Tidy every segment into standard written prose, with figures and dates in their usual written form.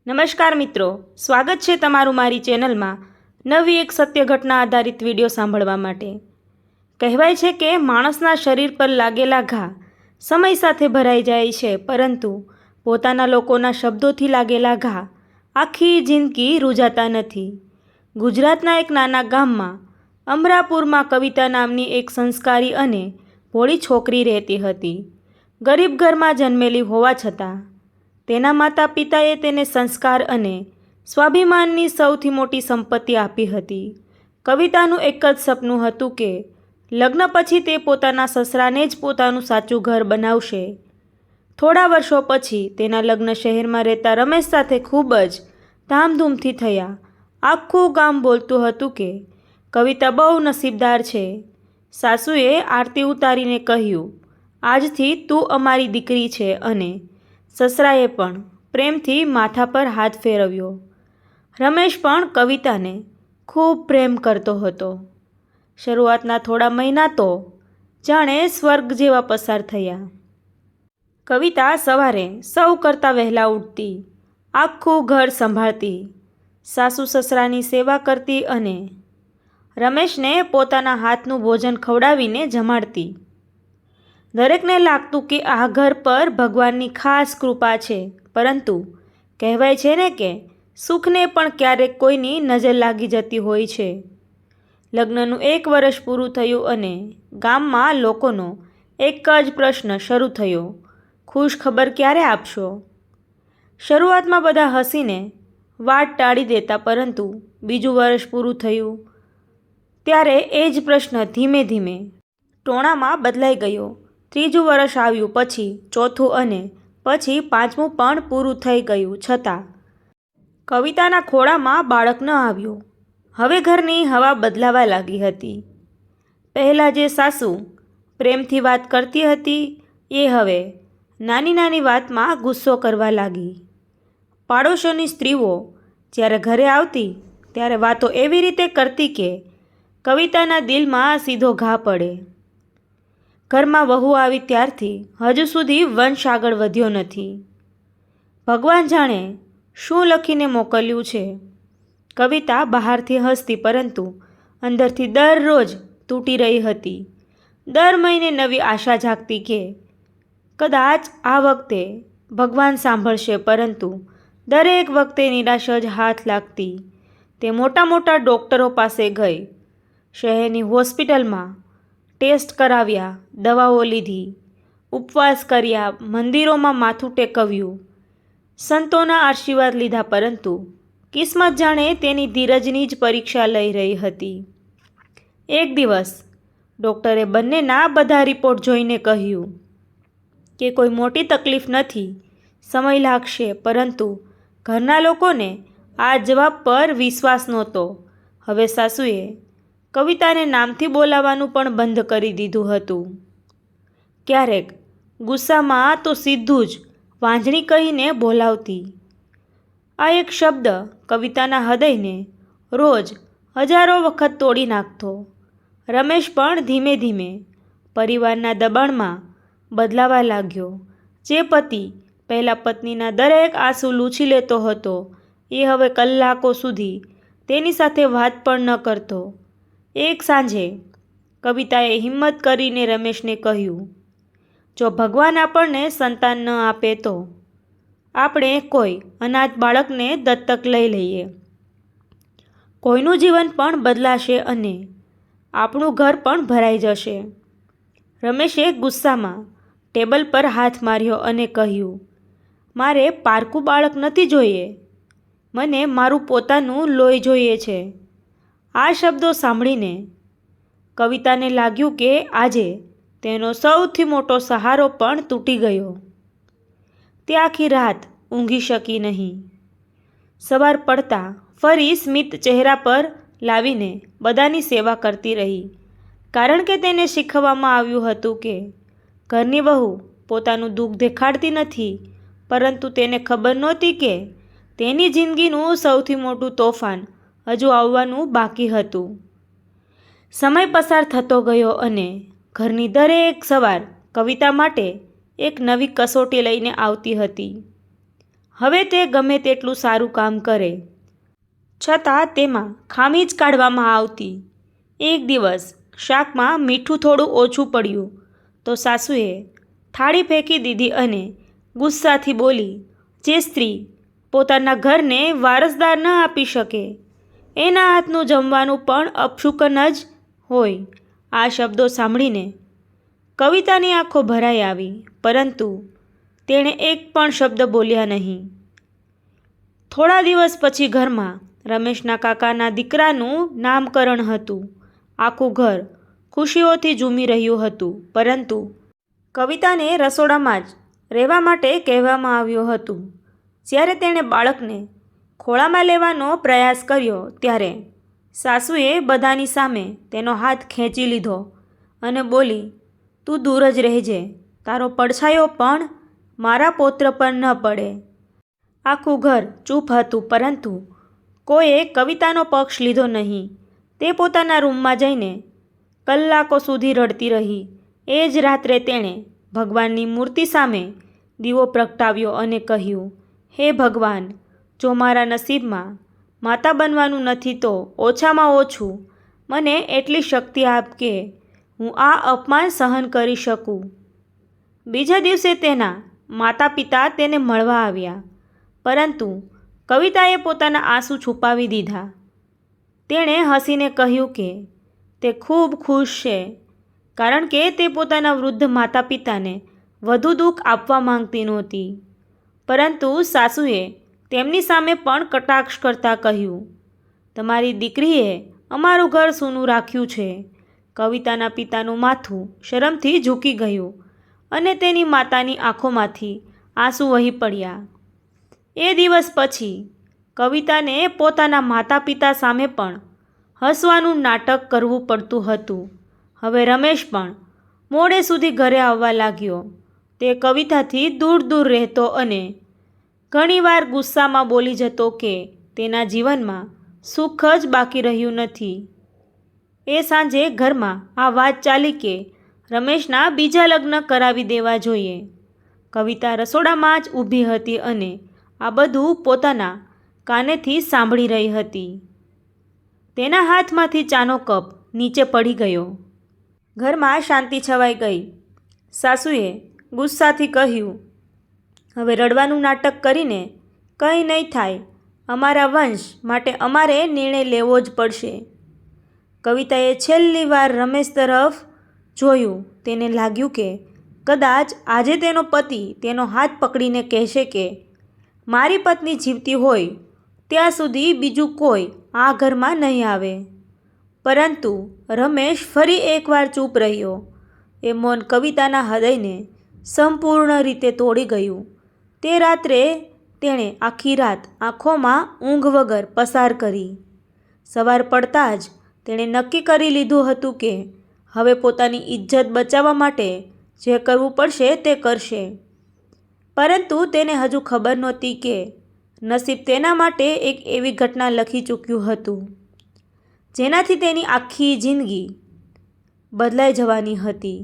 નમસ્કાર મિત્રો, સ્વાગત છે તમારું મારી ચેનલમાં નવી એક સત્ય ઘટના આધારિત વિડીયો સાંભળવા માટે। કહેવાય છે કે માણસના શરીર પર લાગેલા ઘા સમય સાથે ભરાઈ જાય છે, પરંતુ પોતાના લોકોના શબ્દોથી લાગેલા ઘા આખી જિંદગી રૂંઝાતા નથી। ગુજરાતના એક નાના ગામમાં અમરાપુરમાં કવિતા નામની એક સંસ્કારી અને ભોળી છોકરી રહેતી હતી। ગરીબ ઘરમાં જન્મેલી હોવા છતાં તેના માતા પિતાએ તેને સંસ્કાર અને સ્વાભિમાનની સૌથી મોટી સંપત્તિ આપી હતી। કવિતાનું એક જ સપનું હતું કે લગ્ન પછી તે પોતાના સસરાને જ પોતાનું સાચું ઘર બનાવશે। થોડા વર્ષો પછી તેના લગ્ન શહેરમાં રહેતા રમેશ સાથે ખૂબ જ ધામધૂમથી થયા। આખું ગામ બોલતું હતું કે કવિતા બહુ નસીબદાર છે। સાસુએ આરતી ઉતારીને કહ્યું, આજથી તું અમારી દીકરી છે, અને સસરાએ પણ પ્રેમથી માથા પર હાથ ફેરવ્યો। રમેશ પણ કવિતાને ખૂબ પ્રેમ કરતો હતો। શરૂઆતના થોડા મહિના તો જાણે સ્વર્ગ જેવા પસાર થયા। કવિતા સવારે સૌ કરતાં વહેલા ઉઠતી, આખું ઘર સંભાળતી, સાસુ સસરાની સેવા કરતી અને રમેશને પોતાના હાથનું ભોજન ખવડાવીને જમાડતી। દરેકને લાગતું કે આ ઘર પર ભગવાનની ખાસ કૃપા છે, પરંતુ કહેવાય છે ને કે સુખને પણ ક્યારેક કોઈની નજર લાગી જતી હોય છે। લગ્નનું 1 વર્ષ પૂરું થયું અને ગામમાં લોકોનો એક જ પ્રશ્ન શરૂ થયો, ખુશ ખબર ક્યારે આપશો? શરૂઆતમાં બધા હસીને વાત ટાળી દેતા, પરંતુ બીજું વર્ષ પૂરું થયું ત્યારે એ જ પ્રશ્ન ધીમે ધીમે ટોણામાં બદલાઈ ગયો। ત્રીજું વર્ષ આવ્યું, પછી ચોથું અને પછી 5મું પણ પૂરું થઈ ગયું, છતાં કવિતાના ખોળામાં બાળક ન આવ્યું। હવે ઘરની હવા બદલાવા લાગી હતી। પહેલાં જે સાસુ પ્રેમથી વાત કરતી હતી, એ હવે નાની નાની વાતમાં ગુસ્સો કરવા લાગી। પાડોશોની સ્ત્રીઓ જ્યારે ઘરે આવતી ત્યારે વાતો એવી રીતે કરતી કે કવિતાના દિલમાં સીધો ઘા પડે। ઘરમાં વહુ આવી ત્યારથી હજુ સુધી વંશ આગળ વધ્યો નથી। ભગવાન જાણે શું લખીને મોકલ્યું છે। કવિતા બહારથી હસતી, પરંતુ અંદરથી દરરોજ તૂટી રહી હતી। દર મહિને નવી આશા જાગતી કે કદાચ આ વખતે ભગવાન સાંભળશે, પરંતુ દરેક વખતે નિરાશા જ હાથ લાગતી। તે મોટા મોટા ડૉક્ટરો પાસે ગઈ, શહેરની હોસ્પિટલમાં ટેસ્ટ કરાવ્યા, દવાઓ લીધી, ઉપવાસ કર્યા, મંદિરોમાં માથું ટેકવ્યું, સંતોના આશીર્વાદ લીધા, પરંતુ કિસ્મત જાણે તેની ધીરજની જ પરીક્ષા લઈ રહી હતી। એક દિવસ ડૉક્ટરે બંનેના બધા રિપોર્ટ જોઈને કહ્યું કે કોઈ મોટી તકલીફ નથી, સમય લાગશે, પરંતુ ઘરના લોકોને આ જવાબ પર વિશ્વાસ નહોતો। હવે સાસુએ કવિતાને નામથી બોલાવવાનું પણ બંધ કરી દીધું હતું। ક્યારેક ગુસ્સામાં તો સીધું જ વાંજણી કહીને બોલાવતી। આ એક શબ્દ કવિતાના હૃદયને રોજ હજારો વખત તોડી નાખતો। રમેશ પણ ધીમે ધીમે પરિવારના દબાણમાં બદલાવા લાગ્યો। જે પતિ પહેલાં પત્નીના દરેક આંસુ લૂછી લેતો હતો, એ હવે કલાકો સુધી તેની સાથે વાત પણ ન કરતો। એક સાંજે કવિતાએ હિંમત કરીને રમેશને કહ્યું, જો ભગવાન આપણને સંતાન ન આપે તો આપણે કોઈ અનાથ બાળકને દત્તક લઈ લઈએ। કોઈનું જીવન પણ બદલાશે અને આપણું ઘર પણ ભરાઈ જશે। રમેશે ગુસ્સામાં ટેબલ પર હાથ માર્યો અને કહ્યું, મારે પારકું બાળક નથી જોઈએ, મને મારું પોતાનું લોહી જોઈએ છે। આ શબ્દો સાંભળીને કવિતાને લાગ્યું કે આજે તેનો સૌથી મોટો સહારો પણ તૂટી ગયો। તે આખી રાત ઊંઘી શકી નહીં। સવાર પડતાં ફરી સ્મિત ચહેરા પર લાવીને બધાની સેવા કરતી રહી, કારણ કે તેને શીખવવામાં આવ્યું હતું કે ઘરની વહુ પોતાનું દુઃખ દેખાડતી નથી, પરંતુ તેને ખબર નહોતી કે તેની જિંદગીનું સૌથી મોટું તોફાન હજુ આવવાનું બાકી હતું। સમય પસાર થતો ગયો અને ઘરની દરેક સવાર કવિતા માટે એક નવી કસોટી લઈને આવતી હતી। હવે તે ગમે તેટલું સારું કામ કરે છતાં તેમાં ખામી જ કાઢવામાં આવતી. એક દિવસ શાકમાં મીઠું થોડું ઓછું પડ્યું તો સાસુએ થાળી ફેંકી દીધી અને ગુસ્સાથી બોલી, જે સ્ત્રી પોતાના ઘરને વારસદાર ન આપી શકે એના હાથનું જમવાનું પણ અપશુકન જ હોય. આ શબ્દો સાંભળીને કવિતાની આંખો ભરાઈ આવી, પરંતુ તેણે એક પણ શબ્દ બોલ્યા નહીં. થોડા દિવસ પછી ઘરમાં રમેશના કાકાના દીકરાનું નામકરણ હતું. આખું ઘર ખુશીઓથી ઝૂમી રહ્યું હતું, પરંતુ કવિતાને રસોડામાં જ રહેવા માટે કહેવામાં આવ્યું હતું. જ્યારે તેણે બાળકને ખોળામાં લેવાનો પ્રયાસ કર્યો ત્યારે સાસુએ બધાની સામે તેનો હાથ ખેંચી લીધો અને બોલી, તું દૂર જ રહેજે, તારો પડછાયો પણ મારા પૌત્ર પર ન પડે. આખું ઘર ચૂપ હતું, પરંતુ કોઈએ કવિતાનો પક્ષ લીધો નહીં. તે પોતાના રૂમમાં જઈને કલાકો સુધી રડતી રહી. એ જ રાત્રે તેણે ભગવાનની મૂર્તિ સામે દીવો પ્રગટાવ્યો અને કહ્યું, હે ભગવાન, જો મારા નસીબમાં માતા બનવાનું નથી તો ઓછામાં ઓછું મને એટલી શક્તિ આપ કે હું આ અપમાન સહન કરી શકું. બીજા દિવસે તેના માતા પિતા તેને મળવા આવ્યા, પરંતુ કવિતાએ પોતાના આંસુ છુપાવી દીધા. તેણે હસીને કહ્યું કે તે ખૂબ ખુશ છે, કારણ કે તે પોતાના વૃદ્ધ માતા પિતાને વધુ દુઃખ આપવા માંગતી નહોતી. પરંતુ સાસુએ તેમની સામે પણ કટાક્ષ કરતાં કહ્યું, તમારી દીકરીએ અમારું ઘર સૂનું રાખ્યું છે. કવિતાના પિતાનું માથું શરમથી ઝૂકી ગયું અને તેની માતાની આંખોમાંથી આંસુ વહી પડ્યા. એ દિવસ પછી કવિતાને પોતાના માતા પિતા સામે પણ હસવાનું નાટક કરવું પડતું હતું. હવે રમેશ પણ મોડે સુધી ઘરે આવવા લાગ્યો. તે કવિતાથી દૂર દૂર રહેતો અને ઘણીવાર ગુસ્સામાં બોલી જતો કે તેના જીવનમાં સુખ જ બાકી રહ્યું નથી. એ સાંજે ઘરમાં આ વાત ચાલી કે રમેશના બીજા લગ્ન કરાવી દેવા જોઈએ. કવિતા રસોડામાં જ ઊભી હતી અને આ બધું પોતાના કાનેથી સાંભળી રહી હતી. તેના હાથમાંથી ચાનો કપ નીચે પડી ગયો. ઘરમાં શાંતિ છવાઈ ગઈ. સાસુએ ગુસ્સાથી કહ્યું, હવે રડવાનું નાટક કરીને કંઈ નહીં થાય. અમારા વંશ માટે અમારે નિર્ણય લેવો જ પડશે. કવિતાએ છેલ્લી વાર રમેશ તરફ જોયું. તેને લાગ્યું કે કદાચ આજે તેનો પતિ તેનો હાથ પકડીને કહેશે કે મારી પત્ની જીવતી હોય ત્યાં સુધી બીજું કોઈ આ ઘરમાં નહીં આવે. પરંતુ રમેશ ફરી એકવાર ચૂપ રહ્યો. એ મૌન કવિતાના હૃદયને સંપૂર્ણ રીતે તોડી ગયું. તે રાત્રે તેણે આખી રાત આંખોમાં ઊંઘ વગર પસાર કરી. સવાર પડતાં જ તેણે નક્કી કરી લીધું હતું કે હવે પોતાની ઇજ્જત બચાવવા માટે જે કરવું પડશે તે કરશે. પરંતુ તેને હજુ ખબર નહોતી કે નસીબ તેના માટે એક એવી ઘટના લખી ચૂક્યું હતું જેનાથી તેની આખી જિંદગી બદલાઈ જવાની હતી.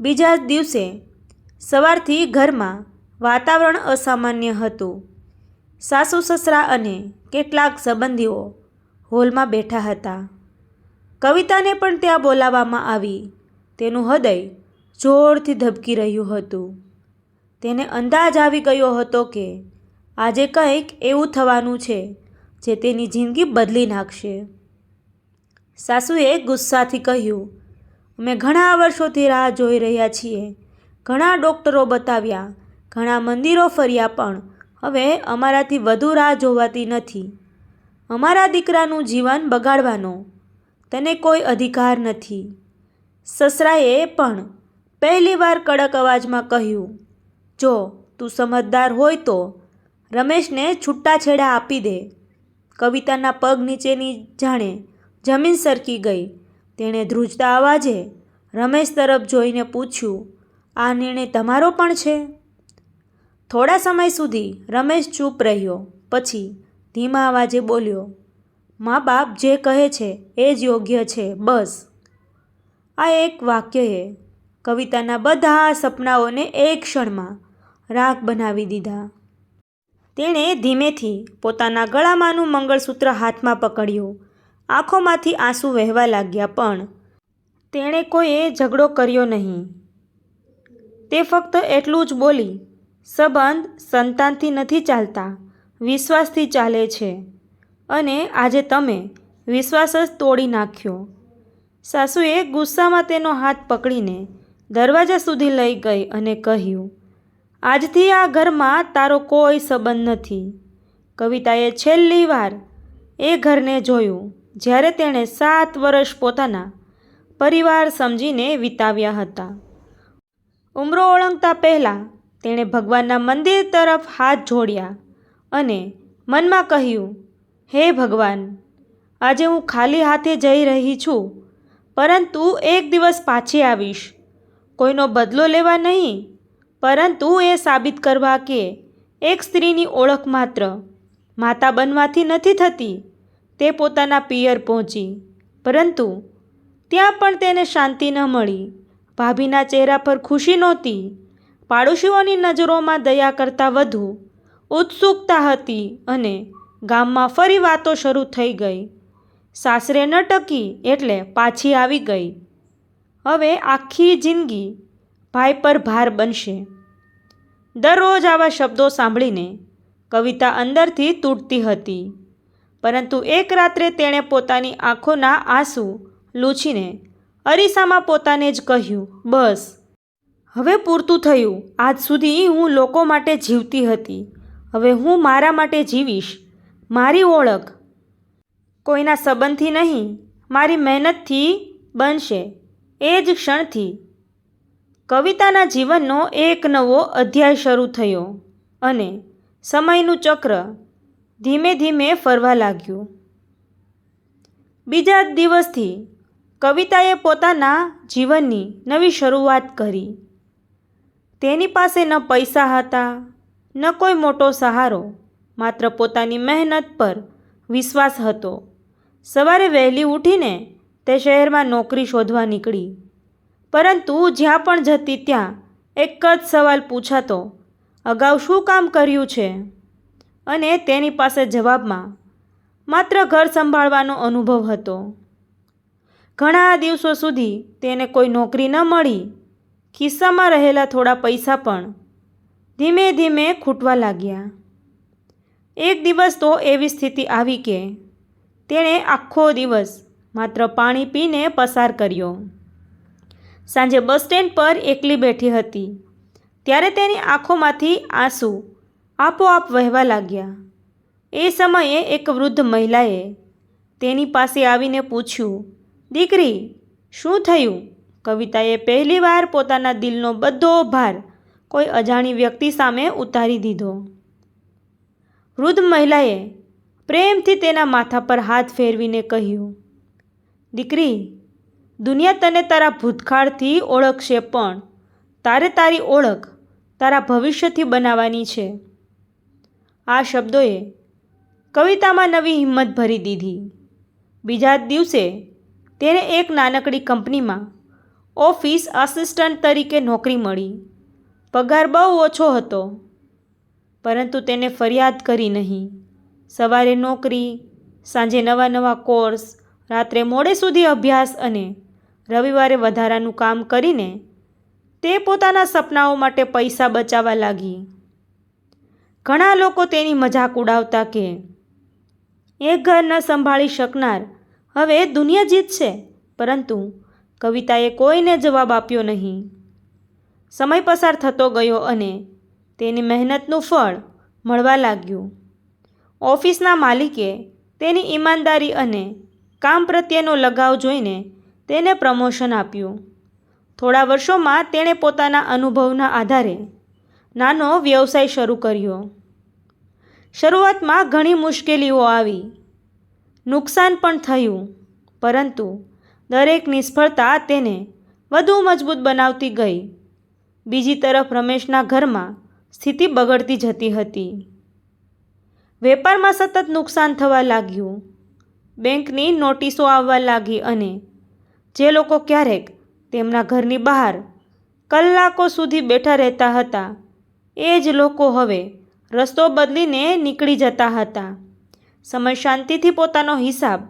બીજા દિવસે સવારથી ઘરમાં વાતાવરણ અસામાન્ય હતું. સાસુ સસરા અને કેટલાક સંબંધીઓ હોલમાં બેઠા હતા. કવિતાને પણ ત્યાં બોલાવવામાં આવી. તેનું હૃદય જોરથી ધબકી રહ્યું હતું. તેને અંદાજ આવી ગયો હતો કે આજે કંઈક એવું થવાનું છે જે તેની જિંદગી બદલી નાખશે. સાસુએ ગુસ્સાથી કહ્યું, અમે ઘણા વર્ષોથી રાહ જોઈ રહ્યા છીએ. ઘણા ડૉક્ટરો બતાવ્યા, ઘણા મંદિરો ફર્યા, પણ હવે અમારાથી વધુ રાહ જોવાતી નથી. અમારા દીકરાનું જીવન બગાડવાનો તને કોઈ અધિકાર નથી. સસરાએ પણ પહેલીવાર કડક અવાજમાં કહ્યું, જો તું સમજદાર હોય તો રમેશને છૂટાછેડા આપી દે. કવિતાના પગ નીચેની જાણે જમીન સરકી ગઈ. તેણે ધ્રુજતા અવાજે રમેશ તરફ જોઈને પૂછ્યું, આ નિર્ણય તમારો પણ છે? થોડા સમય સુધી રમેશ ચૂપ રહ્યો. પછી ધીમા અવાજે બોલ્યો, મા બાપ જે કહે છે એ જ યોગ્ય છે, બસ. આ એક વાક્યએ કવિતાના બધા સપનાઓને એક ક્ષણમાં રાખ બનાવી દીધા. તેણે ધીમેથી પોતાના ગળામાંનું મંગળસૂત્ર હાથમાં પકડ્યું. આંખોમાંથી આંસુ વહેવા લાગ્યા, પણ તેણે કોઈએ ઝઘડો કર્યો નહીં. તે ફક્ત એટલું જ બોલી, સંબંધ સંતાનથી નથી ચાલતા, વિશ્વાસથી ચાલે છે. અને આજે તમે વિશ્વાસ જ તોડી નાખ્યો. સાસુએ ગુસ્સામાં તેનો હાથ પકડીને દરવાજા સુધી લઈ ગઈ અને કહ્યું, આજથી આ ઘરમાં તારો કોઈ સંબંધ નથી. કવિતાએ છેલ્લી વાર એ ઘરને જોયું જ્યારે તેણે 7 વર્ષ પોતાના પરિવાર સમજીને વિતાવ્યા હતા. ઉંમરો ઓળંગતા પહેલાં તેણે ભગવાનના મંદિર તરફ હાથ જોડ્યા અને મનમાં કહ્યું, હે ભગવાન, આજે હું ખાલી હાથે જઈ રહી છું, પરંતુ એક દિવસ પાછી આવીશ. કોઈનો બદલો લેવા નહીં, પરંતુ એ સાબિત કરવા કે એક સ્ત્રીની ઓળખ માત્ર માતા બનવાથી નથી થતી. તે પોતાના પિયર પહોંચી, પરંતુ ત્યાં પણ તેને શાંતિ ન મળી. ભાભીના ચહેરા પર ખુશી નહોતી. પાડોશીઓની નજરોમાં દયા કરતાં વધુ ઉત્સુકતા હતી અને ગામમાં ફરી વાતો શરૂ થઈ ગઈ. સાસરે ન ટકી એટલે પાછી આવી ગઈ. હવે આખી જિંદગી ભાઈ પર ભાર બનશે. દરરોજ આવા શબ્દો સાંભળીને કવિતા અંદરથી તૂટતી હતી. પરંતુ એક રાત્રે તેણે પોતાની આંખોના આંસુ લૂછીને અરીસામાં પોતાને જ કહ્યું, બસ હવે પૂરતું થયું. આજ સુધી હું લોકો માટે જીવતી હતી, હવે હું મારા માટે જીવીશ. મારી ઓળખ કોઈના સંબંધથી નહીં, મારી મહેનતથી બનશે. એ જ ક્ષણથી કવિતાના જીવનનો એક નવો અધ્યાય શરૂ થયો અને સમયનું ચક્ર ધીમે ધીમે ફરવા લાગ્યું. બીજા જ દિવસથી કવિતાએ પોતાના જીવનની નવી શરૂઆત કરી. તેની પાસે ન પૈસા હતા, ન કોઈ મોટો સહારો, માત્ર પોતાની મહેનત પર વિશ્વાસ હતો. સવારે વહેલી ઉઠીને તે શહેરમાં નોકરી શોધવા નીકળી. પરંતુ જ્યાં પણ જતી ત્યાં એક જ સવાલ પૂછાતો, અગાઉ શું કામ કર્યું છે? અને તેની પાસે જવાબમાં માત્ર ઘર સંભાળવાનો અનુભવ હતો. ઘણા દિવસો સુધી તેને કોઈ નોકરી ન મળી. ખિસ્સામાં રહેલા થોડા પૈસા પણ ધીમે ધીમે ખૂટવા લાગ્યા. એક દિવસ તો એવી સ્થિતિ આવી કે તેણે આખો દિવસ માત્ર પાણી પીને પસાર કર્યો. સાંજે બસ સ્ટેન્ડ પર એકલી બેઠી હતી ત્યારે તેની આંખોમાંથી આંસુ આપોઆપ વહેવા લાગ્યા. એ સમયે એક વૃદ્ધ મહિલાએ તેની પાસે આવીને પૂછ્યું, દીકરી, શું થયું? કવિતાએ પહેલીવાર પોતાના દિલનો બધો ભાર કોઈ અજાણી વ્યક્તિ સામે ઉતારી દીધો. વૃદ્ધ મહિલાએ પ્રેમથી તેના માથા પર હાથ ફેરવીને કહ્યું, દીકરી, દુનિયા તને તારા ભૂતકાળથી ઓળખશે, પણ તારે તારી ઓળખ તારા ભવિષ્યથી બનાવવાની છે. આ શબ્દોએ કવિતામાં નવી હિંમત ભરી દીધી. બીજા જ દિવસે તેને એક નાનકડી કંપનીમાં ઓફિસ આસિસ્ટન્ટ તરીકે નોકરી મળી. પગાર બહુ ઓછો હતો, પરંતુ તેને ફરિયાદ કરી નહીં. સવારે નોકરી, સાંજે નવા કોર્સ, રાત્રે મોડે સુધી અભ્યાસ અને રવિવારે વધારાનું કામ કરીને તે પોતાના સપનાઓ માટે પૈસા બચાવવા લાગી. ઘણા લોકો તેની મજાક ઉડાવતા કે એક ઘર ન સંભાળી શકનાર હવે દુનિયા જીતશે, પરંતુ કવિતાએ કોઈને જવાબ આપ્યો નહીં. સમય પસાર થતો ગયો અને તેની મહેનતનું ફળ મળવા લાગ્યું. ઓફિસના માલિકે તેની ઈમાનદારી અને કામ પ્રત્યેનો લગાવ જોઈને તેને પ્રમોશન આપ્યું. થોડા વર્ષોમાં તેણે પોતાના અનુભવના આધારે નાનો વ્યવસાય શરૂ કર્યો. શરૂઆતમાં ઘણી મુશ્કેલીઓ આવી, નુકસાન પણ થયું, પરંતુ દરેક નિષ્ફળતા તેને વધુ મજબૂત બનાવતી ગઈ. બીજી તરફ રમેશના ઘરમાં સ્થિતિ બગડતી જતી હતી. વેપારમાં સતત નુકસાન થવા લાગ્યું. બેંકની નોટિસો આવવા લાગી અને જે લોકો ક્યારેક તેમના ઘરની બહાર કલાકો સુધી બેઠા રહેતા હતા, એ જ લોકો હવે રસ્તો બદલીને નીકળી જતા હતા. સમય શાંતિથી પોતાનો હિસાબ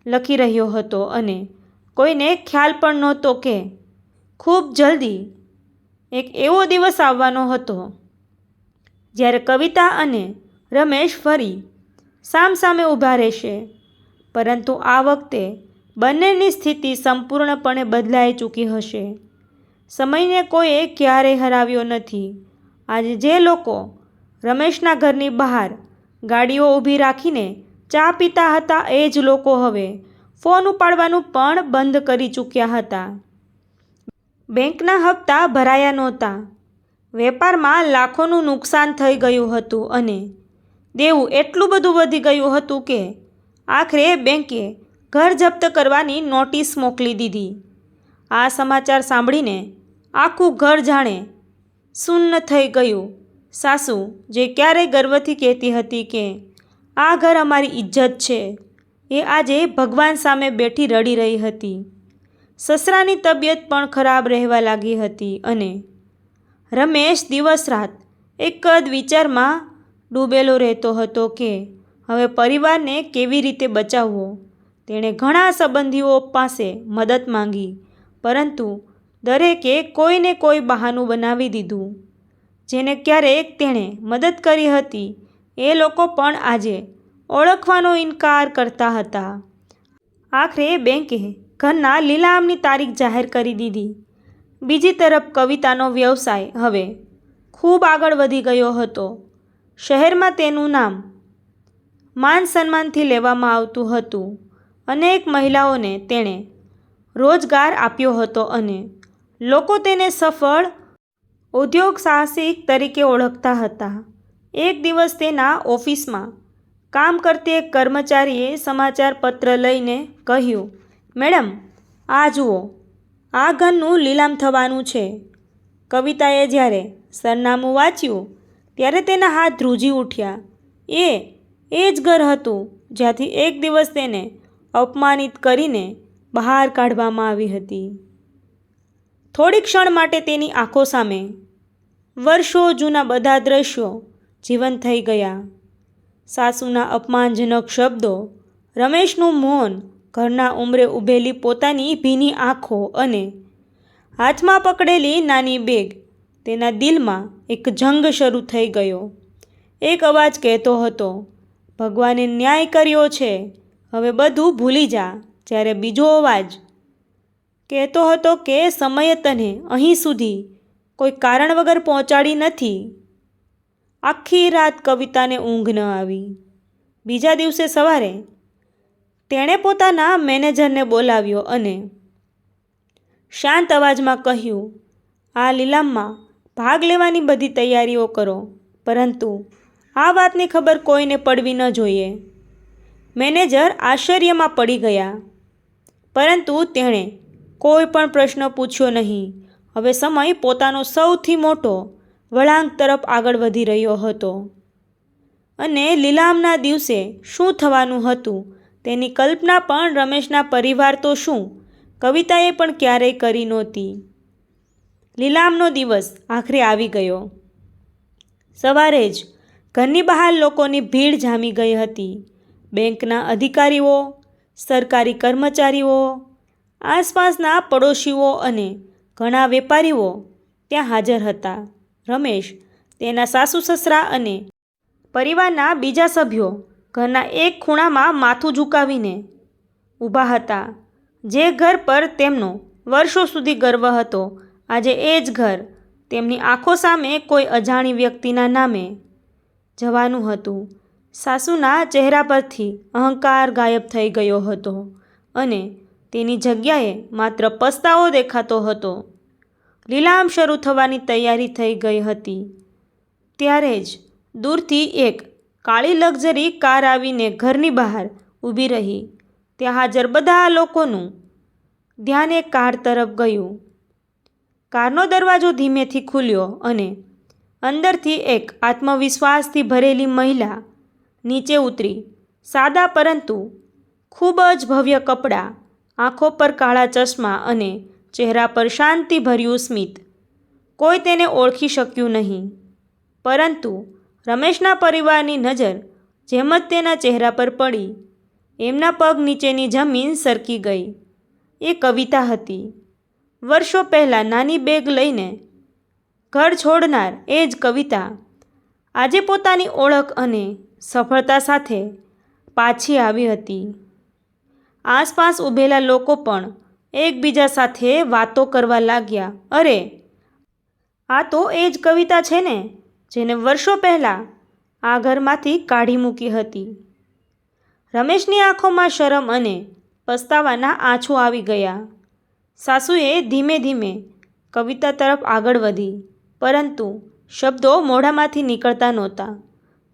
લખી રહ્યો હતો અને કોઈને ખ્યાલ પણ નહોતો કે ખૂબ જલ્દી એક એવો દિવસ આવવાનો હતો જ્યારે કવિતા અને રમેશ ફરી સામસામે ઊભા રહેશે. પરંતુ આ વખતે બંનેની સ્થિતિ સંપૂર્ણપણે બદલાઈ ચૂકી હશે. સમયને કોઈએ ક્યારેય હરાવ્યો નથી. આજે જે લોકો રમેશના ઘરની બહાર ગાડીઓ ઊભી રાખીને ચા પીતા હતા, એ જ લોકો હવે ફોન ઉપાડવાનું પણ બંધ કરી ચૂક્યા હતા. બેંકના હપ્તા ભરાયા નહોતા, વેપારમાં લાખોનું નુકસાન થઈ ગયું હતું અને દેવું એટલું બધું વધી ગયું હતું કે આખરે બેંકે ઘર જપ્ત કરવાની નોટિસ મોકલી દીધી. આ સમાચાર સાંભળીને આખું ઘર જાણે શૂન્ય થઈ ગયું. સાસુ જે ક્યારેય ગર્વથી કહેતી હતી કે આ ઘર અમારી ઇજ્જત છે, એ આજે ભગવાન સામે બેઠી રડી રહી હતી. સસરાની તબિયત પણ ખરાબ રહેવા લાગી હતી અને રમેશ દિવસ રાત એક જ વિચારમાં ડૂબેલો રહેતો હતો કે હવે પરિવારને કેવી રીતે બચાવવો. તેણે ઘણા સંબંધીઓ પાસે મદદ માંગી, પરંતુ દરેકે કોઈને કોઈ બહાનું બનાવી દીધું. જેને ક્યારેક તેણે મદદ કરી હતી એ લોકો પણ આજે ઓળખવાનો ઇનકાર કરતા હતા. આખરે બેંકે ઘરના લીલામની તારીખ જાહેર કરી દીધી. બીજી તરફ કવિતાનો વ્યવસાય હવે ખૂબ આગળ વધી ગયો હતો. શહેરમાં તેનું નામ માન સન્માનથી લેવામાં આવતું હતું. અનેક મહિલાઓને તેણે રોજગાર આપ્યો હતો અને લોકો તેને સફળ ઉદ્યોગ સાહસિક તરીકે ઓળખતા હતા. એક દિવસ તેના ઓફિસમાં કામ કરતી એક કર્મચારીએ સમાચાર પત્ર લઈને કહ્યું, મેડમ, આ જુઓ, આ ઘરનું લીલામ થવાનું છે. કવિતાએ જ્યારે સરનામું વાંચ્યું ત્યારે તેના હાથ ધ્રુજી ઉઠ્યા. એ જ ઘર હતું જ્યાંથી એક દિવસ તેને અપમાનિત કરીને બહાર કાઢવામાં આવી હતી. થોડી ક્ષણ માટે તેની આંખો સામે વર્ષો જૂના બધા દ્રશ્યો જીવંત થઈ ગયા. સાસુના અપમાનજનક શબ્દો, રમેશનું મૌન, ઘરના ઉંબરે ઊભેલી પોતાની ભીની આંખો અને હાથમાં પકડેલી નાની બેગ. તેના દિલમાં એક જંગ શરૂ થઈ ગયો. એક અવાજ કહેતો હતો, ભગવાને ન્યાય કર્યો છે, હવે બધું ભૂલી જા. જ્યારે બીજો અવાજ કહેતો હતો કે સમયે તને અહીં સુધી કોઈ કારણ વગર પહોંચાડી નથી. આખી રાત કવિતાને ઊંઘ ન આવી. બીજા દિવસે સવારે તેણે પોતાના મેનેજરને બોલાવ્યો અને શાંત અવાજમાં કહ્યું, આ લીલામમાં ભાગ લેવાની બધી તૈયારીઓ કરો, પરંતુ આ વાતની ખબર કોઈને પડવી ન જોઈએ. મેનેજર આશ્ચર્યમાં પડી ગયા, પરંતુ તેણે કોઈ પણ પ્રશ્ન પૂછ્યો નહીં. હવે સમય પોતાનો સૌથી મોટો વળાંક તરફ આગળ વધી રહ્યો હતો અને લીલામના દિવસે શું થવાનું હતું તેની કલ્પના પણ રમેશના પરિવાર તો શું, કવિતાએ પણ ક્યારેય કરી નહોતી. લીલામનો દિવસ આખરે આવી ગયો. સવારે જ ઘરની બહાર લોકોની ભીડ જામી ગઈ હતી. બેંકના અધિકારીઓ, સરકારી કર્મચારીઓ, આસપાસના પડોશીઓ અને ઘણા વેપારીઓ ત્યાં હાજર હતા. રમેશ, તેના સાસુ સસરા અને પરિવારના બીજા સભ્યો ઘરના એક ખૂણામાં માથું ઝુકાવીને ઊભા હતા. જે ઘર પર તેમનો વર્ષો સુધી ગર્વ હતો, આજે એ જ ઘર તેમની આંખો સામે કોઈ અજાણી વ્યક્તિના નામે જવાનું હતું. સાસુના ચહેરા પરથી અહંકાર ગાયબ થઈ ગયો હતો અને તેની જગ્યાએ માત્ર પસ્તાવો દેખાતો હતો. લીલામ શરૂ થવાની તૈયારી થઈ ગઈ હતી. ત્યારે જ દૂરથી એક કાળી લક્ઝરી કાર આવીને ઘરની બહાર ઊભી રહી. ત્યાં હાજર બધા લોકોનું ધ્યાન એ કાર તરફ ગયું. કારનો દરવાજો ધીમેથી ખુલ્યો અને અંદરથી એક આત્મવિશ્વાસથી ભરેલી મહિલા નીચે ઉતરી. સાદા પરંતુ ખૂબ જ ભવ્ય કપડાં, આંખો પર કાળા ચશ્મા અને ચહેરા પર શાંતિભર્યું સ્મિત. કોઈ તેને ઓળખી શક્યું નહીં, પરંતુ રમેશના પરિવારની નજર જેમ જ તેના ચહેરા પર પડી, એમના પગ નીચેની જમીન સરકી ગઈ. એ કવિતા હતી. વર્ષો પહેલાં નાની બેગ લઈને ઘર છોડનાર એ જ કવિતા આજે પોતાની ઓળખ અને સફળતા સાથે પાછી આવી હતી. આસપાસ ઊભેલા લોકો પણ એકબીજા સાથે વાતો કરવા લાગ્યા. અરે, આ તો એ જ કવિતા છે ને જેને વર્ષો પહેલાં આ ઘરમાંથી કાઢી મૂકી હતી. રમેશની આંખોમાં શરમ અને પસ્તાવાના આંસુ આવી ગયા. સાસુએ ધીમે ધીમે કવિતા તરફ આગળ વધી, પરંતુ શબ્દો મોઢામાંથી નીકળતા નહોતા.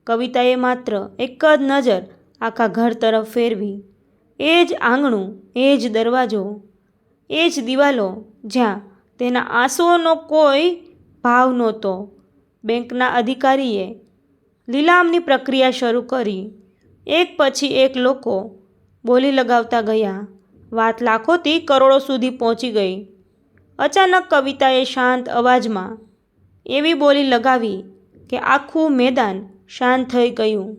કવિતાએ માત્ર એક જ નજર આખા ઘર તરફ ફેરવી. એ જ આંગણું, એ જ દરવાજો, એ જ દિવાલો જ્યાં તેના આંસુઓનો કોઈ ભાવ નહોતો. બેંકના અધિકારીએ લીલામની પ્રક્રિયા શરૂ કરી. એક પછી એક લોકો બોલી લગાવતા ગયા. વાત લાખોથી કરોડો સુધી પહોંચી ગઈ. અચાનક કવિતાએ શાંત અવાજમાં એવી બોલી લગાવી કે આખું મેદાન શાંત થઈ ગયું.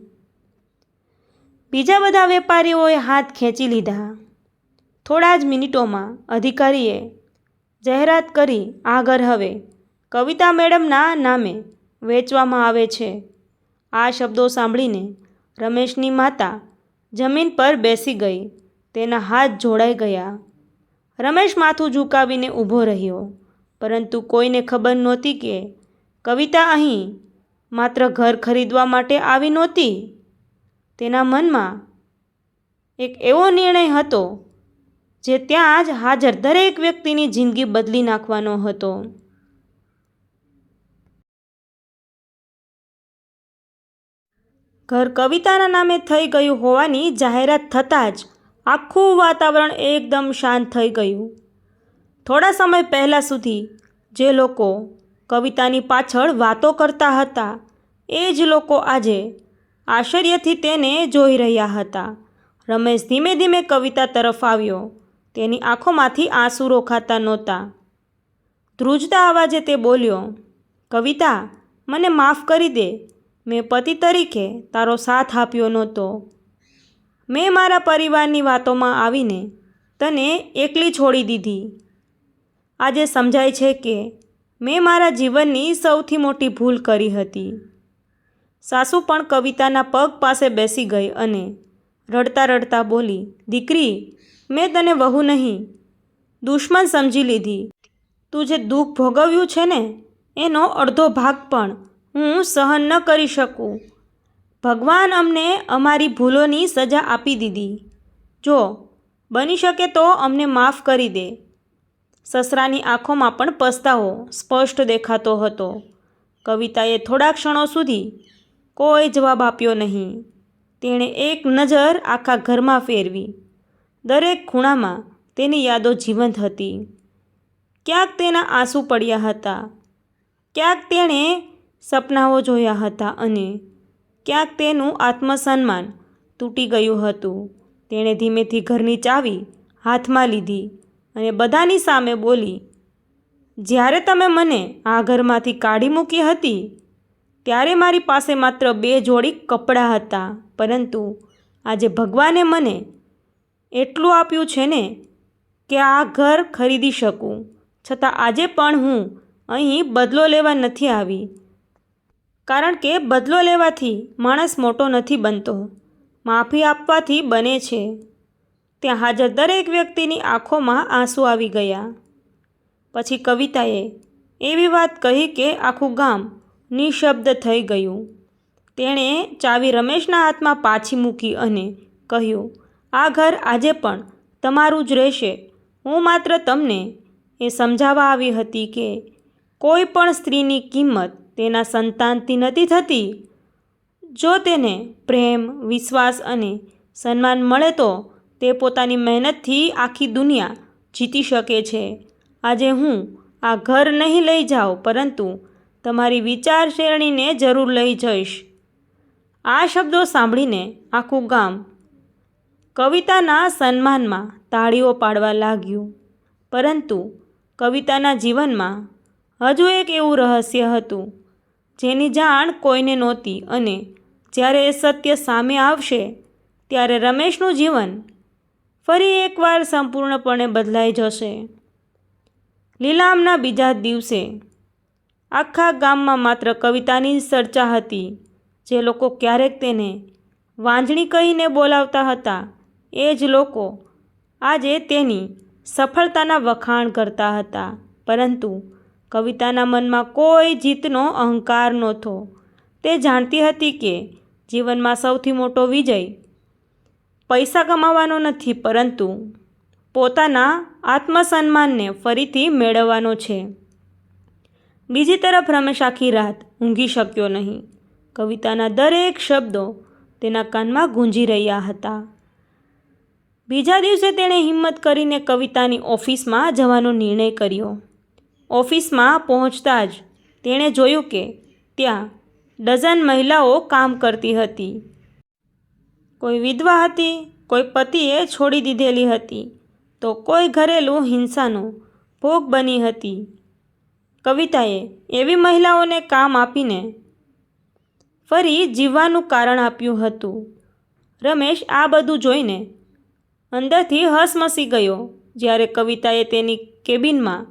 બીજા બધા વેપારીઓએ હાથ ખેંચી લીધા. થોડા જ મિનિટોમાં અધિકારીએ જાહેરાત કરી, આ ઘર હવે કવિતા મેડમના નામે વેચવામાં આવે છે. આ શબ્દો સાંભળીને રમેશની માતા જમીન પર બેસી ગઈ. તેના હાથ જોડાઈ ગયા. રમેશ માથું ઝુકાવીને ઊભો રહ્યો, પરંતુ કોઈને ખબર નહોતી કે કવિતા અહીં માત્ર ઘર ખરીદવા માટે આવી નહોતી. તેના મનમાં એક એવો નિર્ણય હતો જે ત્યાં જ હાજર દરેક વ્યક્તિની જિંદગી બદલી નાખવાનો હતો. ઘર કવિતાના નામે થઈ ગયું હોવાની જાહેરાત થતાં જ આખું વાતાવરણ એકદમ શાંત થઈ ગયું. થોડા સમય પહેલાં સુધી જે લોકો કવિતાની પાછળ વાતો કરતા હતા, એ જ લોકો આજે આશ્ચર્યથી તેને જોઈ રહ્યા હતા. રમેશ ધીમે ધીમે કવિતા તરફ આવ્યો. તેની આંખોમાંથી આંસુ રોકાતા નહોતા. ધ્રુજતા અવાજે તે બોલ્યો, કવિતા, મને માફ કરી દે. મેં પતિ તરીકે તારો સાથ આપ્યો નહોતો. મેં મારા પરિવારની વાતોમાં આવીને તને એકલી છોડી દીધી. આજે સમજાય છે કે મેં મારા જીવનની સૌથી મોટી ભૂલ કરી હતી. સાસુ પણ કવિતાના પગ પાસે બેસી ગઈ અને રડતા રડતા બોલી, દીકરી, મેં તને વહુ નહીં, દુશ્મન સમજી લીધી. તું જે દુઃખ ભોગવ્યું છે ને એનો અડધો ભાગ પણ હું સહન ન કરી શકું. ભગવાન અમને અમારી ભૂલોની સજા આપી દીધી. જો બની શકે તો અમને માફ કરી દે. સસરાની આંખોમાં પણ પસ્તાવો સ્પષ્ટ દેખાતો હતો. કવિતાએ થોડા ક્ષણો સુધી કોઈ જવાબ આપ્યો નહીં. તેણે એક નજર આખા ઘરમાં ફેરવી. દરેક ખૂણામાં તેની યાદો જીવંત હતી. ક્યાંક તેના આંસુ પડ્યા હતા, ક્યાંક તેણે સપનાઓ જોયા હતા અને ક્યાંક તેનું આત્મસન્માન તૂટી ગયું હતું. તેણે ધીમેથી ઘરની ચાવી હાથમાં લીધી અને બધાની સામે બોલી, જ્યારે તમે મને આ ઘરમાંથી કાઢી મૂકી હતી ત્યારે મારી પાસે માત્ર 2 જોડી કપડાં હતા, પરંતુ આજે ભગવાને મને એટલું આપ્યું છે ને કે આ ઘર ખરીદી શકું. છતાં આજે પણ હું અહીં બદલો લેવા નથી આવી, કારણ કે બદલો લેવાથી માણસ મોટો નથી બનતો, માફી આપવાથી બને છે. ત્યાં હાજર દરેક વ્યક્તિની આંખોમાં આંસુ આવી ગયા. પછી કવિતાએ એવી વાત કહી કે આખું ગામ નિશબ્દ થઈ ગયું. તેણે ચાવી રમેશના હાથમાં પાછી મૂકી અને કહ્યું, આ ઘર આજે પણ તમારું જ રહેશે. હું માત્ર તમને એ સમજાવવા આવી હતી કે કોઈ પણ સ્ત્રીની કિંમત તેના સંતાનથી નથી થતી. જો તેને પ્રેમ, વિશ્વાસ અને સન્માન મળે તો તે પોતાની મહેનતથી આખી દુનિયા જીતી શકે છે. આજે હું આ ઘર નહીં લઈ જાઉં, પરંતુ તમારી વિચારસરણીને જરૂર લઈ જઈશ. આ શબ્દો સાંભળીને આખું ગામ કવિતાના સન્માનમાં તાળીઓ પાડવા લાગ્યું. પરંતુ કવિતાના જીવનમાં હજુ એક એવું રહસ્ય હતું જેની જાણ કોઈને નહોતી, અને જ્યારે એ સત્ય સામે આવશે ત્યારે રમેશનું જીવન ફરી એકવાર સંપૂર્ણપણે બદલાઈ જશે. લીલામના બીજા દિવસે આખા ગામમાં માત્ર કવિતાની જ ચર્ચા હતી. જે લોકો ક્યારેક તેને વાંજણી કહીને બોલાવતા હતા, એ જ લોકો આજે તેની સફળતાના વખાણ કરતા હતા. પરંતુ કવિતાના મનમાં કોઈ જીતનો અહંકાર નહોતો. તે જાણતી હતી કે જીવનમાં સૌથી મોટો વિજય પૈસા કમાવાનો નથી, પરંતુ પોતાના આત્મસન્માનને ફરીથી મેળવવાનો છે. બીજી તરફ રમેશ આખી રાત ઊંઘી શક્યો નહીં. કવિતાના દરેક શબ્દો તેના કાનમાં ગૂંજી રહ્યા હતા. બીજા દિવસે તેણે હિંમત કરીને કવિતાની ઓફિસમાં જવાનો નિર્ણય કર્યો. ઓફિસમાં પહોંચતા જ તેણે જોયું કે ત્યાં ડઝન મહિલાઓ કામ કરતી હતી. કોઈ વિધવા હતી, કોઈ પતિએ છોડી દીધેલી હતી, તો કોઈ ઘરેલું હિંસાનો ભોગ બની હતી. કવિતાએ એવી મહિલાઓને કામ આપીને ફરી જીવવાનું કારણ આપ્યું હતું. રમેશ આ બધું જોઈને અંદરથી હસમસી ગયો. જ્યારે કવિતાએ તેની કેબિનમાં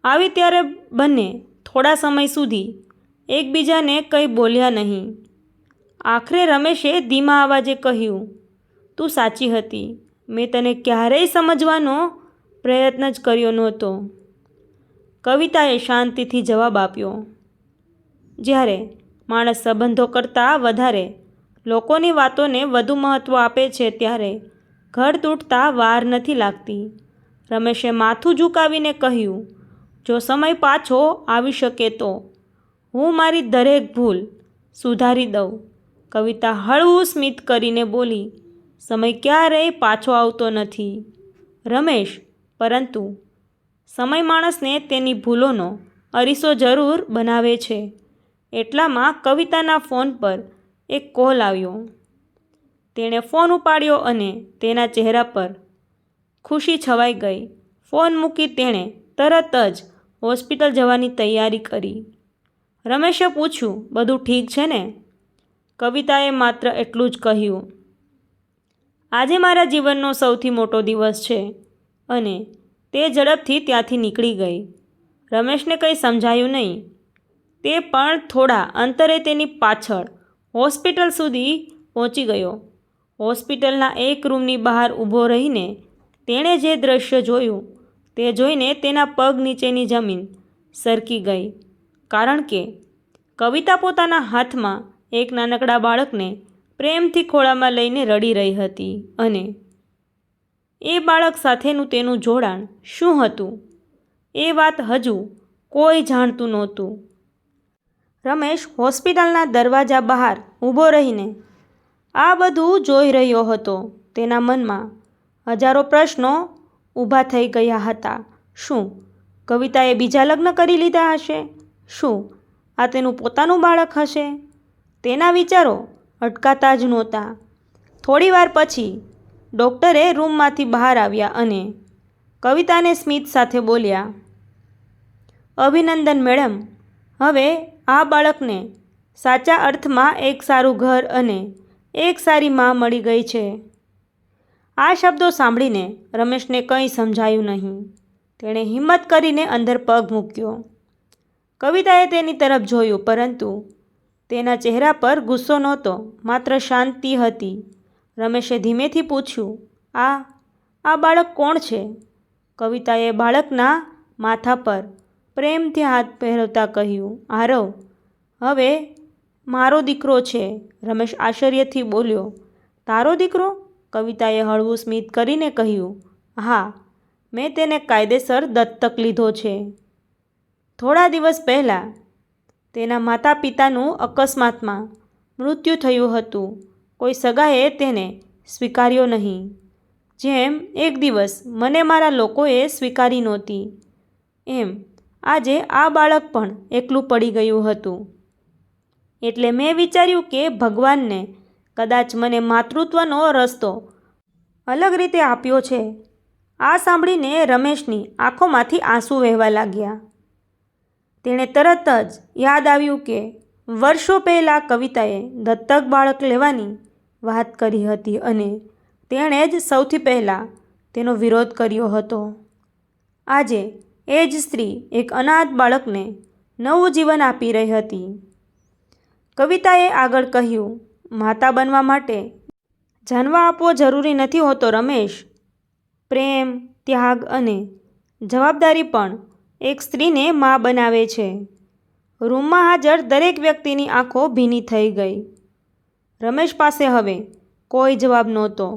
આવી ત્યારે બંને થોડા સમય સુધી એકબીજાને કંઈ બોલ્યા નહીં. આખરે રમેશે ધીમા અવાજે કહ્યું, તું સાચી હતી. મેં તને ક્યારેય સમજવાનો પ્રયત્ન જ કર્યો નહોતો. કવિતાએ શાંતિથી જવાબ આપ્યો, જ્યારે માણસ સંબંધો કરતાં વધારે લોકોની વાતોને વધુ મહત્ત્વ આપે છે ત્યારે ઘર તૂટતા વાર નથી લાગતી. રમેશે માથું ઝુકાવીને કહ્યું, જો સમય પાછો આવી શકે તો હું મારી દરેક ભૂલ સુધારી દઉં. કવિતા હળવું સ્મિત કરીને બોલી, સમય ક્યારેય પાછો આવતો નથી રમેશ, પરંતુ સમય માણસને તેની ભૂલોનો અરીસો જરૂર બનાવે છે. એટલામાં કવિતાના ફોન પર એક કોલ આવ્યો. તેણે ફોન ઉપાડ્યો અને તેના ચહેરા પર ખુશી છવાઈ ગઈ. ફોન મૂકી તેણે તરત જ હોસ્પિટલ જવાની તૈયારી કરી. રમેશે પૂછ્યું, બધું ઠીક છે ને? કવિતાએ માત્ર એટલું જ કહ્યું, આજે મારા જીવનનો સૌથી મોટો દિવસ છે. અને તે ઝડપથી ત્યાંથી નીકળી ગઈ. રમેશને કંઈ સમજાયું નહીં. તે પણ થોડા અંતરે તેની પાછળ હોસ્પિટલ સુધી પહોંચી ગયો. હોસ્પિટલના એક રૂમની બહાર ઊભો રહીને તેણે જે દૃશ્ય જોયું તે જોઈને તેના પગ નીચેની જમીન સરકી ગઈ. કારણ કે કવિતા પોતાના હાથમાં એક નાનકડા બાળકને પ્રેમથી ખોળામાં લઈને રડી રહી હતી. અને એ બાળક સાથેનું તેનું જોડાણ શું હતું એ વાત હજુ કોઈ જાણતું નહોતું. રમેશ હોસ્પિટલના દરવાજા બહાર ઊભો રહીને આ બધું જોઈ રહ્યો હતો. તેના મનમાં હજારો પ્રશ્નો ઊભા થઈ ગયા હતા. શું કવિતાએ બીજા લગ્ન કરી લીધા હશે? શું આ તેનું પોતાનું બાળક હશે? તેના વિચારો અટકાતા જ નહોતા. થોડી વાર પછી ડૉક્ટરે રૂમમાંથી બહાર આવ્યા અને કવિતાને સ્મિત સાથે બોલ્યા, અભિનંદન મેડમ, હવે આ બાળકને સાચા અર્થમાં એક સારું ઘર અને એક સારી માં મળી ગઈ છે. આ શબ્દો સાંભળીને રમેશને કંઈ સમજાયું નહીં. તેણે હિંમત કરીને અંદર પગ મૂક્યો. કવિતાએ તેની તરફ જોયું, પરંતુ તેના ચહેરા પર ગુસ્સો નહોતો, માત્ર શાંતિ હતી. રમેશે ધીમેથી પૂછ્યું, આ બાળક કોણ છે? કવિતાએ બાળકના માથા પર પ્રેમથી હાથ પહેરવતા કહ્યું, આરવ, હવે મારો દીકરો છે. રમેશ આશ્ચર્યથી બોલ્યો, તારો દીકરો? કવિતાએ હળવું સ્મિત કરીને કહ્યું, હા, મેં તેને કાયદેસર દત્તક લીધો છે. થોડા દિવસ પહેલાં તેના માતા પિતાનું અકસ્માતમાં મૃત્યુ થયું હતું. કોઈ સગાએ તેને સ્વીકાર્યો નહીં. જેમ એક દિવસ મને મારા લોકોએ સ્વીકારી નહોતી, એમ આજે આ બાળક પણ એકલું પડી ગયું હતું. એટલે મેં વિચાર્યું કે ભગવાનને કદાચ મને માતૃત્વનો રસ્તો અલગ રીતે આપ્યો છે. આ સાંભળીને રમેશની આંખોમાંથી આંસુ વહેવા લાગ્યા. તેણે તરત જ યાદ આવ્યું કે વર્ષો પહેલાં કવિતાએ દત્તક બાળક લેવાની વાત કરી હતી અને તેણે જ સૌથી પહેલાં તેનો વિરોધ કર્યો હતો. આજે એ જ સ્ત્રી એક અનાથ બાળકને નવું જીવન આપી રહી હતી. કવિતાએ આગળ કહ્યું, માતા બનવા માટે જન્મ આપવો જરૂરી નથી હોતો રમેશ. પ્રેમ, ત્યાગ અને જવાબદારી પણ એક સ્ત્રીને મા બનાવે છે. રૂમમાં હાજર દરેક વ્યક્તિની આંખો ભીની થઈ ગઈ. રમેશ પાસે હવે કોઈ જવાબ નહોતો.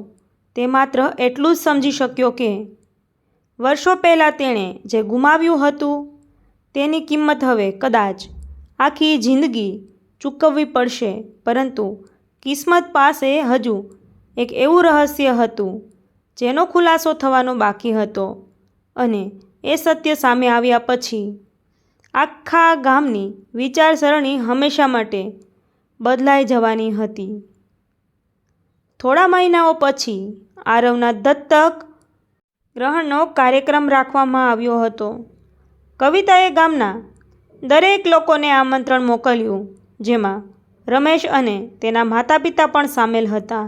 તે માત્ર એટલું જ સમજી શક્યો કે વર્ષો પહેલાં તેણે જે ગુમાવ્યું હતું તેની કિંમત હવે કદાચ આખી જિંદગી ચૂકવવી પડશે. પરંતુ કિસ્મત પાસે હજુ એક એવું રહસ્ય હતું જેનો ખુલાસો થવાનો બાકી હતો અને એ સત્ય સામે આવ્યા પછી આખા ગામની વિચારસરણી હંમેશા માટે બદલાઈ જવાની હતી. થોડા મહિનાઓ પછી આરવના દત્તક ગ્રહણનો કાર્યક્રમ રાખવામાં આવ્યો હતો. કવિતાએ ગામના દરેક લોકોને આમંત્રણ મોકલ્યું, જેમાં રમેશ અને તેના માતા પિતા પણ સામેલ હતા.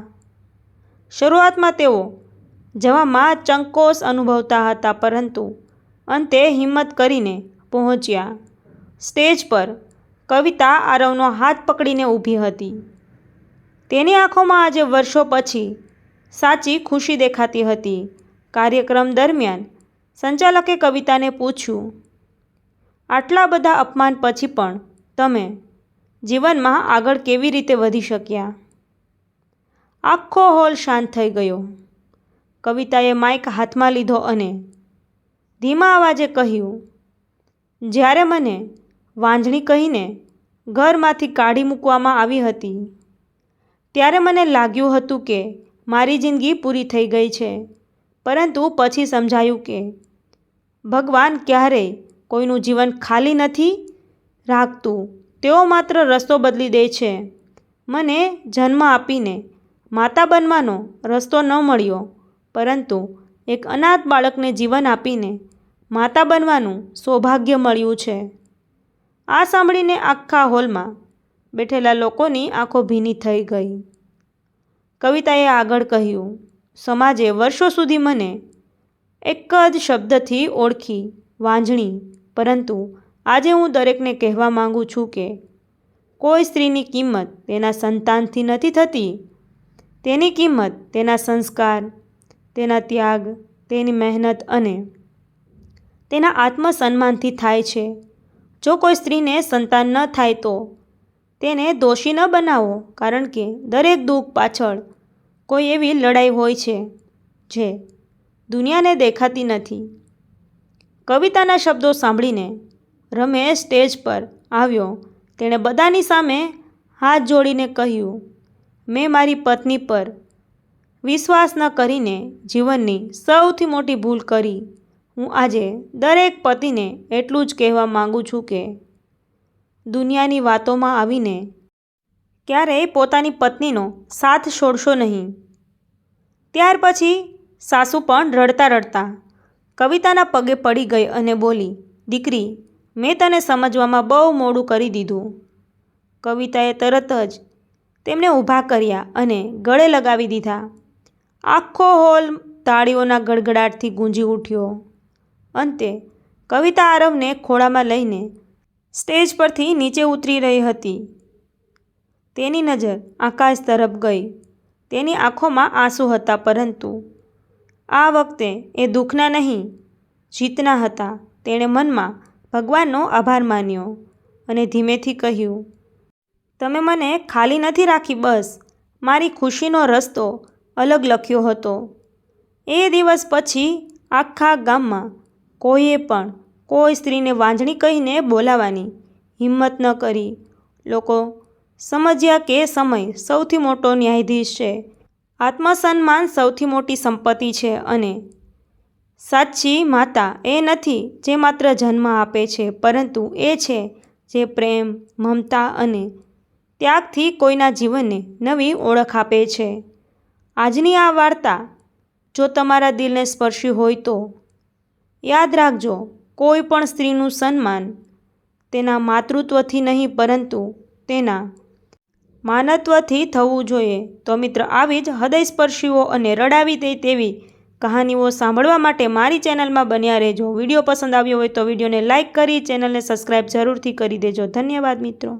શરૂઆતમાં તેઓ જવામાં ચંકોસ અનુભવતા હતા, પરંતુ અંતે હિંમત કરીને પહોંચ્યા. સ્ટેજ પર કવિતા આરવનો હાથ પકડીને ઊભી હતી. તેની આંખોમાં આજે વર્ષો પછી સાચી ખુશી દેખાતી હતી. કાર્યક્રમ દરમિયાન સંચાલકે કવિતાને પૂછ્યું, આટલા બધા અપમાન પછી પણ તમે જીવનમાં આગળ કેવી રીતે વધી શક્યા? આખો હોલ શાંત થઈ ગયો. કવિતાએ માઇક હાથમાં લીધો અને ધીમા અવાજે કહ્યું, જ્યારે મને વાંઝણી કહીને ઘરમાંથી કાઢી મૂકવામાં આવી હતી ત્યારે મને લાગ્યું હતું કે મારી જિંદગી પૂરી થઈ ગઈ છે. પરંતુ પછી સમજાયું કે ભગવાન ક્યારેય કોઈનું જીવન ખાલી નથી રાખતું. તેઓ માત્ર રસ્તો બદલી દે છે. મને જન્મ આપીને માતા બનવાનો રસ્તો ન મળ્યો, પરંતુ એક અનાથ બાળકને જીવન આપીને માતા બનવાનું સૌભાગ્ય મળ્યું છે. આ સાંભળીને આખા હોલમાં બેઠેલા લોકોની આંખો ભીની થઈ ગઈ. કવિતાએ આગળ કહ્યું, સમાજે વર્ષો સુધી મને એક જ શબ્દથી ઓળખી, વાંઝણી. પરંતુ આજે હું દરેકને કહેવા માંગુ છું કે કોઈ સ્ત્રીની કિંમત તેના સંતાનથી નથી થતી. તેની કિંમત તેના સંસ્કાર, તેના ત્યાગ, તેની મહેનત અને તેના આત્મસન્માનથી થાય છે. જો કોઈ સ્ત્રીને સંતાન ન થાય તો તેને દોષી ન બનાવો, કારણ કે દરેક દુઃખ પાછળ કોઈ એવી લડાઈ હોય છે જે દુનિયાને દેખાતી નથી. કવિતાના શબ્દો સાંભળીને રમેશ સ્ટેજ પર આવ્યો. તેણે બધાની સામે હાથ જોડીને કહ્યું, મેં મારી પત્ની પર વિશ્વાસ ન કરીને જીવનની સૌથી મોટી ભૂલ કરી. હું આજે દરેક પતિને એટલું જ કહેવા માંગુ છું કે દુનિયાની વાતોમાં આવીને ક્યારેય પોતાની પત્નીનો સાથ છોડશો નહીં. ત્યાર પછી સાસુ પણ રડતા રડતા કવિતાના પગે પડી ગઈ અને બોલી, દીકરી, મેં તને સમજવામાં બહુ મોડું કરી દીધું. કવિતાએ તરત જ તેમને ઊભા કર્યા અને ગળે લગાવી દીધા. આખો હોલ તાળીઓના ગડગડાટથી ગૂંજી ઉઠ્યો. અંતે કવિતા આરવને ખોળામાં લઈને સ્ટેજ પરથી નીચે ઉતરી રહી હતી. તેની નજર આકાશ તરફ ગઈ. તેની આંખોમાં આંસુ હતા, પરંતુ આ વખતે એ દુઃખના નહીં, જીતના હતા. તેણે મનમાં ભગવાનનો આભાર માન્યો અને ધીમેથી કહ્યું, તમે મને ખાલી નથી રાખી, બસ મારી ખુશીનો રસ્તો અલગ લખ્યો હતો. એ દિવસ પછી આખા ગામમાં કોઈએ પણ કોઈ સ્ત્રીને વાંઝણી કહીને બોલાવવાની હિંમત ન કરી. લોકો સમજ્યા કે સમય સૌથી મોટો ન્યાયાધીશ છે, આત્મસન્માન સૌથી મોટી સંપત્તિ છે અને સાચી માતા એ નથી જે માત્ર જન્મ આપે છે, પરંતુ એ છે જે પ્રેમ, મમતા અને ત્યાગથી કોઈના જીવનને નવી ઓળખ આપે છે. આજની આ વાર્તા જો તમારા દિલને સ્પર્શી હોય તો યાદ રાખજો, કોઈ પણ સ્ત્રીનું સન્માન તેના માતૃત્વથી નહીં, પરંતુ તેના માનવત્વથી થવું જોઈએ. તો મિત્ર, આવી જ હૃદયસ્પર્શીઓ અને રડાવી દે તેવી કહાનીઓ સાંભળવા માટે મારી ચેનલમાં બન્યા રહેજો. વિડીયો પસંદ આવ્યો હોય તો વિડીયોને લાઇક કરી ચેનલને સબસ્ક્રાઈબ જરૂરથી કરી દેજો. ધન્યવાદ મિત્રો.